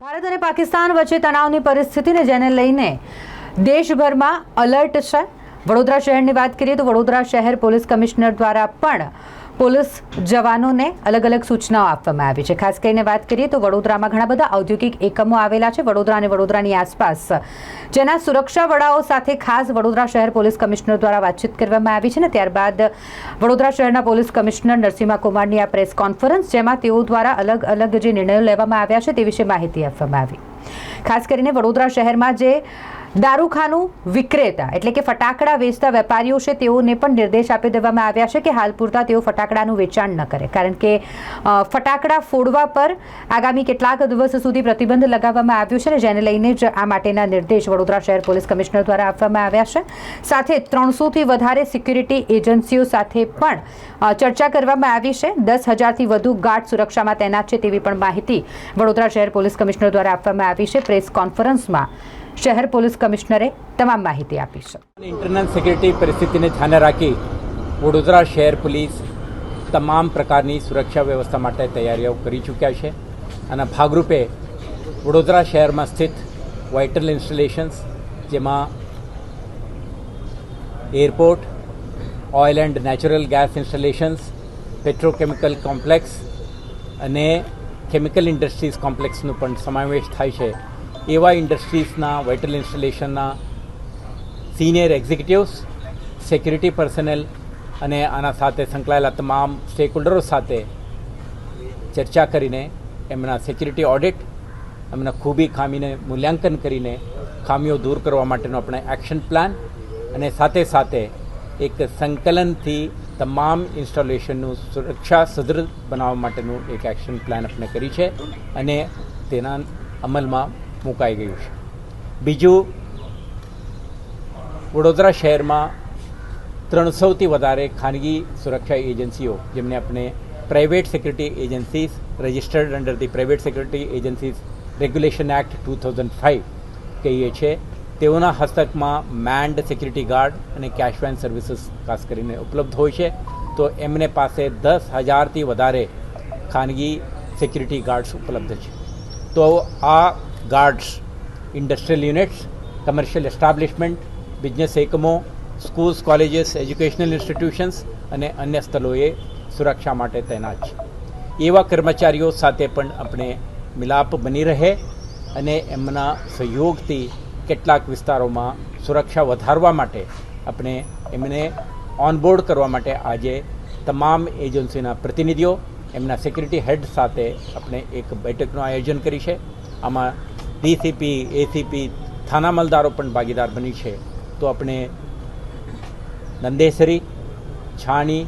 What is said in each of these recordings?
ભારત અને પાકિસ્તાન વચ્ચે તણાવની પરિસ્થિતિને જેને લઈને દેશભરમાં એલર્ટ છે। વડોદરા શહેરની વાત કરીએ તો વડોદરા શહેર પોલીસ કમિશનર દ્વારા પણ પોલીસ જવાનોને અલગ અલગ સૂચનાઓ આપવામાં આવી છે। ખાસ કરીને વાત કરીએ તો વડોદરામાં ઘણા બધા ઔદ્યોગિક એકમો આવેલા છે વડોદરા અને વડોદરાની આસપાસ, જેના સુરક્ષા વડાઓ સાથે ખાસ વડોદરા શહેર પોલીસ કમિશનર દ્વારા વાતચીત કરવામાં આવી છે ને ત્યારબાદ વડોદરા શહેરના પોલીસ કમિશનર નરસિમ્હા કુમારની આ પ્રેસ કોન્ફરન્સ, જેમાં તેઓ દ્વારા અલગ અલગ જે નિર્ણયો લેવામાં આવ્યા છે તે વિશે માહિતી આપવામાં આવી। ખાસ કરીને વડોદરા શહેરમાં જે દારૂખાનું વિક્રેતા એટલે કે ફટાકડા વેચતા વેપારીઓ છે તેઓને પણ નિર્દેશ આપી દેવામાં આવ્યા છે કે હાલ પૂરતા તેઓ ફટાકડાનું વેચાણ ન કરે, કારણ કે ફટાકડા ફોડવા પર આગામી કેટલાક દિવસ સુધી પ્રતિબંધ લગાવવામાં આવ્યો છે ને જેને લઈને જ આ માટેના નિર્દેશ વડોદરા શહેર પોલીસ કમિશનર દ્વારા આપવામાં આવ્યા છે। સાથે 300થી વધારે સિક્યુરિટી એજન્સીઓ સાથે પણ ચર્ચા કરવામાં આવી છે। 10,000થી વધુ ગાર્ડ સુરક્ષામાં તૈનાત છે તેવી પણ માહિતી વડોદરા શહેર પોલીસ કમિશનર દ્વારા આપવામાં આવી છે। પ્રેસ કોન્ફરન્સમાં શહેર પોલીસ કમિશનરે તમામ માહિતી આપી છે। ઇન્ટરનલ સિક્યુરિટી પરિસ્થિતિને ધ્યાને રાખી વડોદરા શહેર પોલીસ તમામ પ્રકારની સુરક્ષા વ્યવસ્થા માટે તૈયારીઓ કરી ચૂક્યા છે અને ભાગરૂપે વડોદરા શહેરમાં સ્થિત વાઇટલ ઇન્સ્ટોલેશન્સ, જેમાં airport, oil and natural gas installations, petrochemical complex અને કેમિકલ ઇન્ડસ્ટ્રીઝ કોમ્પ્લેક્સનો પણ સમાવેશ થાય છે। એવા ઇન્ડસ્ટ્રીઝના વાઇટલ ઇન્સ્ટોલેશનના સિનિયર એક્ઝિક્યુટિવ્સ, સિક્યુરિટી પર્સનલ અને આના સાથે સંકળાયેલા તમામ સ્ટેકહોલ્ડરો સાથે ચર્ચા કરીને એમના સિક્યુરિટી ઓડિટ, એમના ખૂબી ખામીને મૂલ્યાંકન કરીને ખામીઓ દૂર કરવા માટેનો આપણે એક્શન પ્લાન અને સાથે સાથે એક સંકલનથી તમામ ઇન્સ્ટોલેશનનું સુરક્ષા સુદૃઢ બનાવવા માટેનું એક એક્શન પ્લાન આપણે કરી છે અને તેના અમલમાં મુકાઈ ગયું છે। બીજું, વડોદરા શહેરમાં 300થી વધારે ખાનગી સુરક્ષા એજન્સીઓ, જેમને આપણે private security agencies registered under the private security agencies regulation act 2005 કહીએ છીએ, તેઓના હસ્તકમાં મેન્ડ સિક્યુરિટી ગાર્ડ અને કેશ વેન સર્વિસીસ ખાસ કરીને ઉપલબ્ધ હોય છે। તો એમને પાસે 10,000થી વધારે ખાનગી સિક્યુરિટી ગાર્ડ્સ ઉપલબ્ધ છે। તો આ guards industrial units, commercial establishment, business એકમો, સ્કૂલ્સ, કોલેજીસ, એજ્યુકેશનલ ઇન્સ્ટિટ્યુશન્સ અને અન્ય સ્થળોએ સુરક્ષા માટે તૈનાત છે। એવા કર્મચારીઓ સાથે પણ આપણે મિલાપ બની રહે અને એમના સહયોગથી કેટલાક વિસ્તારોમાં સુરક્ષા વધારવા માટે આપણે એમને ઓનબોર્ડ કરવા માટે આજે તમામ એજન્સીના પ્રતિનિધિઓ, એમના સિક્યુરિટી હેડ સાથે આપણે એક બેઠકનું આયોજન કરી છે। આમાં ડીસીપી, એસીપી, થાના અમલદારો પણ ભાગીદાર બની છે। તો આપણે નંદેસરી, છાણી,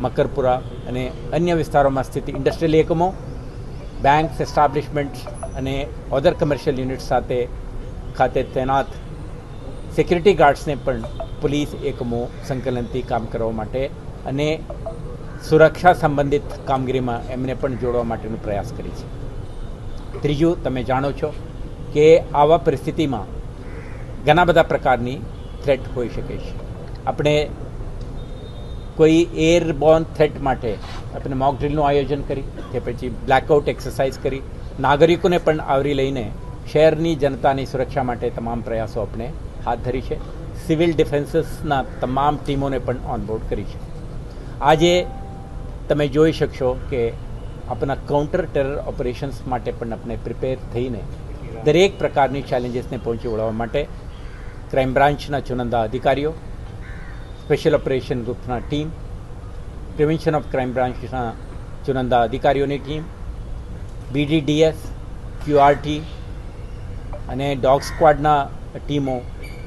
મકરપુરા અને અન્ય વિસ્તારોમાં સ્થિત ઇન્ડસ્ટ્રીયલ એકમો, બેંક્સ, એસ્ટાબ્લિશમેન્ટ્સ અને અધર કમર્શિયલ યુનિટ્સ સાથે ખાતે તૈનાત સિક્યુરિટી ગાર્ડ્સને પણ પોલીસ એકમો સંકલનથી કામ કરવા માટે અને સુરક્ષા સંબંધિત કામગીરીમાં એમને પણ જોડવા માટેનો પ્રયાસ કરી છે। ત્રીજું, તમે જાણો છો કે આવા પરિસ્થિતિમાં ઘણા બધા પ્રકારની થ્રેટ હોઈ શકે છે। આપણે કોઈ એરબોર્ન થ્રેટ માટે આપણે મોક ડ્રીલનું આયોજન કરી, તે પછી બ્લેકઆઉટ એક્સરસાઇઝ કરી, નાગરિકોને પણ આવરી લઈને શહેરની જનતાની સુરક્ષા માટે તમામ પ્રયાસો આપણે હાથ ધરી છે। સિવિલ ડિફેન્સીસના તમામ ટીમોને પણ ઓનબોર્ડ કરી છે। આજે તમે જોઈ શકશો કે આપણા કાઉન્ટર ટેરર ઓપરેશન્સ માટે પણ આપણે પ્રિપેર થઈને દરેક પ્રકારની ચેલેન્જીસને પહોંચી વળવા માટે ક્રાઇમ બ્રાન્ચના ચુનંદા અધિકારીઓ, સ્પેશિયલ ઓપરેશન ગ્રુપના ટીમ, પ્રિવેન્શન ઓફ ક્રાઇમ બ્રાન્ચના ચુનંદા અધિકારીઓની ટીમ, BDDS, QRT અને ડોગ સ્ક્વોડના ટીમો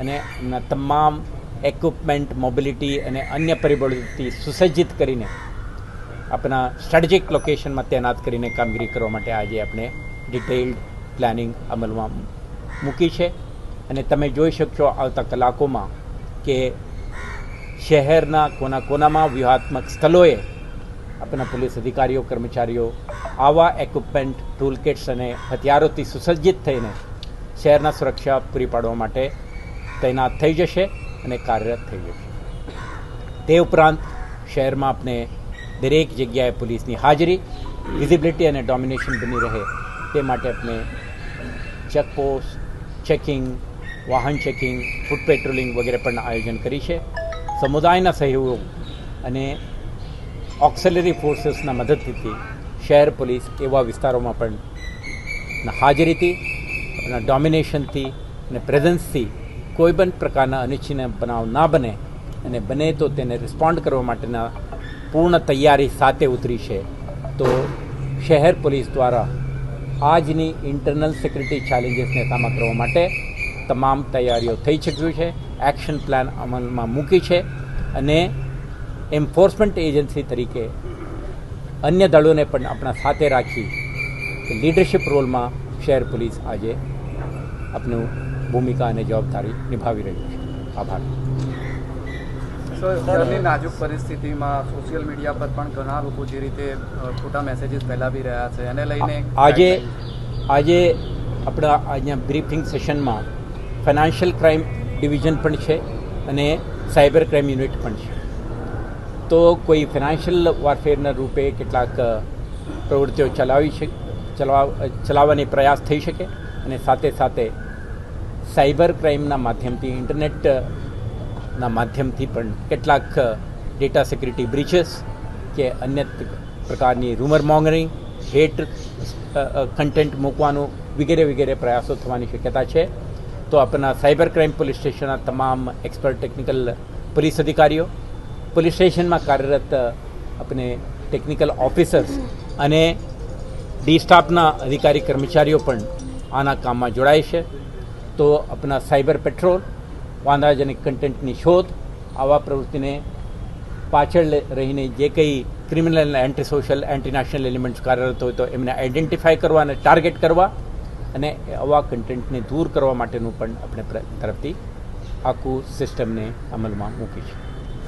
અને એમના તમામ ઇક્વિપમેન્ટ, મોબિલિટી અને અન્ય પરિબળોથી સુસજ્જિત કરીને આપણા સ્ટ્રેટેજિક લોકેશનમાં તૈનાત કરીને કામગીરી કરવા માટે આજે આપણે ડિટેઇલ્ડ પ્લાનિંગ અમલમાં મૂકી છે। અને તમે જોઈ શકશો આવતા કલાકોમાં કે શહેરના કોનામાં વ્યૂહાત્મક સ્થળોએ આપણા પોલીસ અધિકારીઓ, કર્મચારીઓ આવા ઇક્વિપમેન્ટ, ટૂલ કિટ્સ અને હથિયારોથી સુસજ્જિત થઈને શહેરના સુરક્ષા પૂરી પાડવા માટે તૈનાત થઈ જશે અને કાર્યરત થઈ જશે। તે ઉપરાંત શહેરમાં આપણે દરેક જગ્યાએ પોલીસની હાજરી, વિઝિબિલિટી અને ડોમિનેશન બની રહે તે માટે આપણે ચેકપોસ્ટ, ચેકિંગ, વાહન ચેકિંગ, ફૂટ પેટ્રોલિંગ વગેરે પણ આયોજન કરી છે. સમુદાયના સહયોગ અને ઓક્સિલરી ફોર્સીસના મદદથી શહેર પોલીસ એવા વિસ્તારોમાં પણ હાજરીથી, ડોમિનેશનથી અને પ્રેઝન્સથી કોઈ પણ પ્રકારના અનિચ્છનીય બનાવ ના બને અને બને તો તેને રિસ્પોન્ડ કરવા માટેના પૂર્ણ તૈયારી સાથે ઉતરી છે. તો શહેર પોલીસ દ્વારા આજની ઇન્ટરનલ સિક્યુરિટી ચેલેન્જીસને સામા કરવા માટે તમામ તૈયારીઓ થઈ ચૂક્યું છે. એક્શન પ્લાન અમલમાં મૂકી છે અને એન્ફોર્સમેન્ટ એજન્સી તરીકે અન્ય દળોને પણ આપણા સાથે રાખી લીડરશિપ રોલમાં શહેર પોલીસ આજે આપનું ભૂમિકા અને જવાબદારી નિભાવી રહ્યું છે. આભાર. શહેરની નાજુક પરિસ્થિતિમાં સોશિયલ મીડિયા પર પણ ઘણા લોકો જે રીતે ખોટા મેસેજીસ ફેલાવી રહ્યા છે એને લઈને આજે આપણા અહીંયા બ્રીફિંગ સેશનમાં ફાઇનાન્શિયલ ક્રાઇમ ડિવિઝન પણ છે અને સાયબર ક્રાઇમ યુનિટ પણ છે. તો કોઈ ફાઇનાન્શિયલ વોરફેરના રૂપે કેટલાક પ્રવૃત્તિઓ ચલાવવાની પ્રયાસ થઈ શકે અને સાથે સાથે સાયબર ક્રાઇમના માધ્યમથી ઇન્ટરનેટના માધ્યમથી પણ કેટલાક ડેટા સિક્યુરિટી બ્રીચેસ કે અન્ય પ્રકારની રૂમર મોંગરિંગ, હેટ કન્ટેન્ટ મૂકવાનું વગેરે પ્રયાસો થવાની શક્યતા છે. તો આપણા સાયબર ક્રાઇમ પોલીસ સ્ટેશનના તમામ એક્સપર્ટ ટેકનિકલ પોલીસ અધિકારીઓ, પોલીસ સ્ટેશનમાં કાર્યરત આપણે ટેકનિકલ ઓફિસર્સ અને ડી સ્ટાફના અધિકારી કર્મચારીઓ પણ આના કામમાં જોડાય છે. તો આપણા સાયબર પેટ્રોલ, વાંધાજનક કન્ટેન્ટની શોધ, આવા પ્રવૃત્તિને પાછળ રહીને જે કંઈ criminal anti social, anti national elements કાર્યરત હોય તો એમને આઈડેન્ટિફાય કરવા અને ટાર્ગેટ કરવા અને આવા કન્ટેન્ટને દૂર કરવા માટેનું પણ આપણે તરફથી આખું સિસ્ટમને અમલમાં મૂકી છે.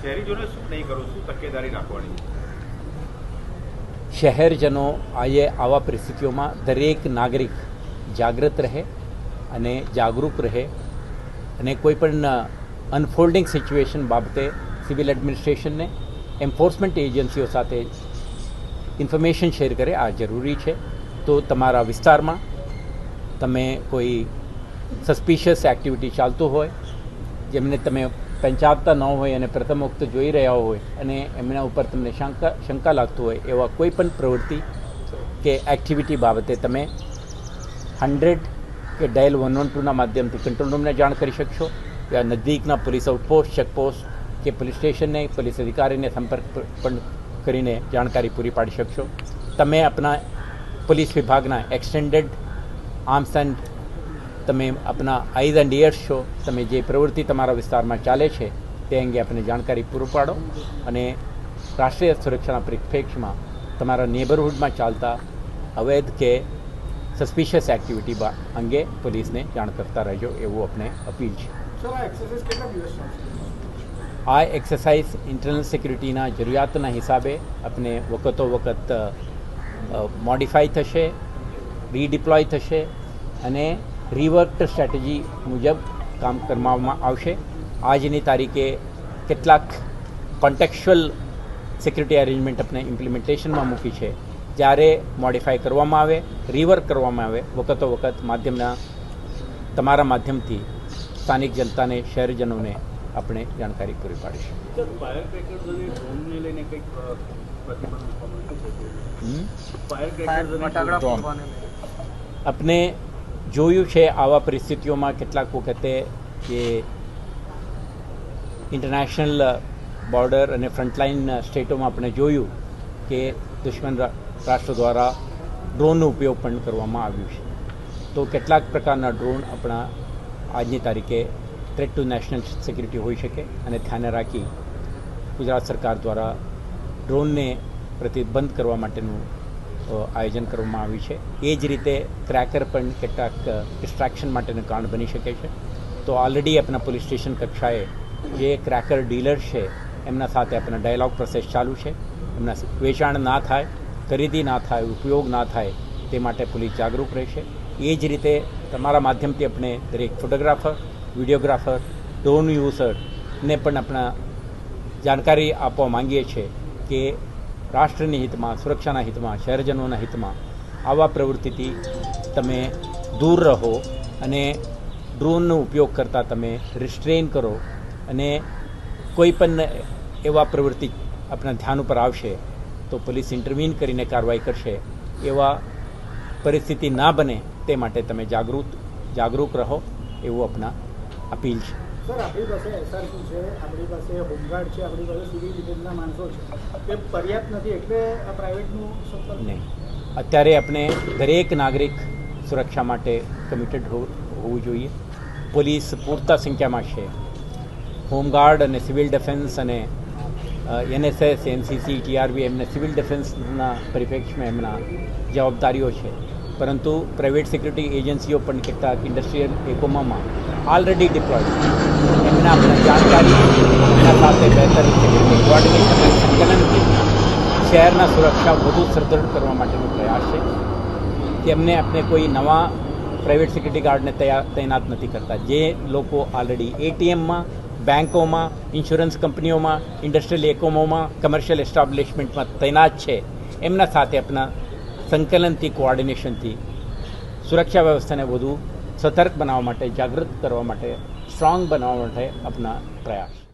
શહેરીજનોએ શું નહીં કરવું, શું તકેદારી રાખવાની? શહેરજનો આજે આવા પરિસ્થિતિઓમાં દરેક નાગરિક જાગૃત રહે અને જાગૃત રહે અને કોઈ પણ અનફોલ્ડિંગ સિચ્યુએશન બાબતે સિવિલ એડમિનિસ્ટ્રેશનને, એન્ફોર્સમેન્ટ એજન્સીઓ સાથે ઇન્ફોર્મેશન શેર કરે, આ જરૂરી છે. તો તમારા વિસ્તારમાં તમે કોઈ સસ્પિશિયસ એક્ટિવિટી ચાલતું હોય, જેમને તમે પંચાવતા ન હોય અને પ્રથમ વખત જોઈ રહ્યા હોય અને એમના ઉપર તમને શંકા લાગતું હોય એવા કોઈ પણ પ્રવૃત્તિ કે એક્ટિવિટી બાબતે તમે 100 કે ડાયલ 112ના માધ્યમથી કંટ્રોલ રૂમને જાણ કરી શકશો યા નજીકના પોલીસ આઉટપોસ્ટ, ચેકપોસ્ટ કે પોલીસ સ્ટેશનને, પોલીસ અધિકારીને સંપર્ક પણ કરીને જાણકારી પૂરી પાડી શકશો. તમે આપણા પોલીસ વિભાગના એક્સટેન્ડેડ આર્મ્સ એન્ડ તમે આપણા આઈઝ એન્ડ ઇયર્સ છો. તમે જે પ્રવૃત્તિ તમારા વિસ્તારમાં ચાલે છે તે અંગે આપણને જાણકારી પૂરું પાડો અને રાષ્ટ્રીય સુરક્ષાના પરિપ્રેક્ષમાં તમારા નેબરહુડમાં ચાલતા અવૈધ કે સસ્પિશિયસ એક્ટિવિટી અંગે પોલીસને જાણ કરતા રહેજો એવું આપણે અપીલ છે. આ એક્સરસાઇઝ ઇન્ટરનલ સિક્યુરિટીના જરૂરિયાતના હિસાબે આપણે વખતો વખત મોડિફાઈ થશે, રીડિપ્લોય થશે અને રિવર્ક્ડ સ્ટ્રેટેજી મુજબ કામ કરવામાં આવશે. આજની તારીખે કેટલાક કોન્ટેક્ચ્યુઅલ સિક્યુરિટી અરેન્જમેન્ટ આપણે ઇમ્પ્લિમેન્ટેશનમાં મૂકી છે. જ્યારે મોડિફાઈ કરવામાં આવે, રિવર્ક કરવામાં આવે, વખતો વખત તમારા માધ્યમથી સ્થાનિક જનતાને, શહેરજનોને આપણે જાણકારી પૂરી પાડીશું. આપણે જોયું છે આવા પરિસ્થિતિઓમાં કેટલાક વખતે કે ઇન્ટરનેશનલ બોર્ડર અને ફ્રન્ટલાઇન સ્ટેટોમાં આપણે જોયું કે દુશ્મન રાષ્ટ્ર દ્વારા ડ્રોનનો ઉપયોગ પણ કરવામાં આવ્યું છે. તો કેટલાક પ્રકારના ડ્રોન આપણા આજની તારીખે થ્રેટ ટુ નેશનલ સિક્યુરિટી હોઈ શકે અને ધ્યાને રાખી ગુજરાત સરકાર દ્વારા ડ્રોનને પ્રતિબંધ કરવા માટેનું આયોજન કરવામાં આવ્યું છે. એ જ રીતે ક્રેકર પણ કેટલાક ડિસ્ટ્રેક્શન માટેનું કારણ બની શકે છે. તો ઓલરેડી આપણા પોલીસ સ્ટેશન કક્ષાએ જે ક્રેકર ડીલર છે એમના સાથે આપણા ડાયલોગ પ્રોસેસ ચાલુ છે. એમના વેચાણ ના થાય, ખરીદી ના થાય, ઉપયોગ ના થાય તે માટે પોલીસ જાગૃત રહેશે. એ જ રીતે તમારા માધ્યમથી આપણે દરેક ફોટોગ્રાફર, વિડીયોગ્રાફર, ડ્રોન યુઝરને પણ આપણા જાણકારી આપવા માંગીએ છીએ કે રાષ્ટ્રની હિતમાં, સુરક્ષાના હિતમાં, શહેરજનોના હિતમાં આવા પ્રવૃત્તિથી તમે દૂર રહો અને ડ્રોનનો ઉપયોગ કરતાં તમે રિસ્ટ્રેન કરો અને કોઈ પણ એવા પ્રવૃત્તિ આપણા ધ્યાન ઉપર આવશે તો પોલીસ ઇન્ટરવીન કરીને કાર્યવાહી કરશે. એવા પરિસ્થિતિ ના બને તે માટે તમે જાગૃત રહો એવું આપણા અપીલ છે. સર, આપણી પાસે એસઆરપી છે, આપણી પાસે હોમગાર્ડ છે, આપણી પાસે સિવિલ ડિફેન્સના માણસો છે, એ પર્યાપ્ત નથી એટલે આ પ્રાઇવેટનું સત્તર નહીં. અત્યારે આપણે દરેક નાગરિક સુરક્ષા માટે કમિટેડ હોવું જોઈએ. પોલીસ પૂરતા સંખ્યામાં છે. હોમગાર્ડ અને સિવિલ ડિફેન્સ અને NSS, NCC, TRB એમને સિવિલ ડિફેન્સના પરિપ્રેક્ષમાં એમના જવાબદારીઓ છે. પરંતુ પ્રાઇવેટ સિક્યુરિટી એજન્સીઓ પણ કેટલાક ઇન્ડસ્ટ્રીયલ એકમોમાં ઓલરેડી ડિપ્લોય એમના આપણે જાણકારી એમના સાથે બહેતર રીતે કોઓર્ડિનેશન અને સંકલનથી શહેરના સુરક્ષા વધુ સુદૃઢ કરવા માટેનો પ્રયાસ છે. તેમને આપણે કોઈ નવા પ્રાઇવેટ સિક્યુરિટી ગાર્ડને તૈનાત નથી કરતા. જે લોકો ઓલરેડી ATMમાં, બેન્કોમાં, ઇન્સ્યોરન્સ કંપનીઓમાં, ઇન્ડસ્ટ્રીયલ એકમોમાં, કમર્શિયલ એસ્ટાબ્લિશમેન્ટમાં તૈનાત છે એમના સાથે આપણા સંકલનથી, કોઓર્ડિનેશનથી સુરક્ષા વ્યવસ્થાને વધુ સતર્ક બનાવવા માટે, જાગૃત કરવા માટે, સ્ટ્રોંગ બનાવવા માટે આપણા પ્રયાસ.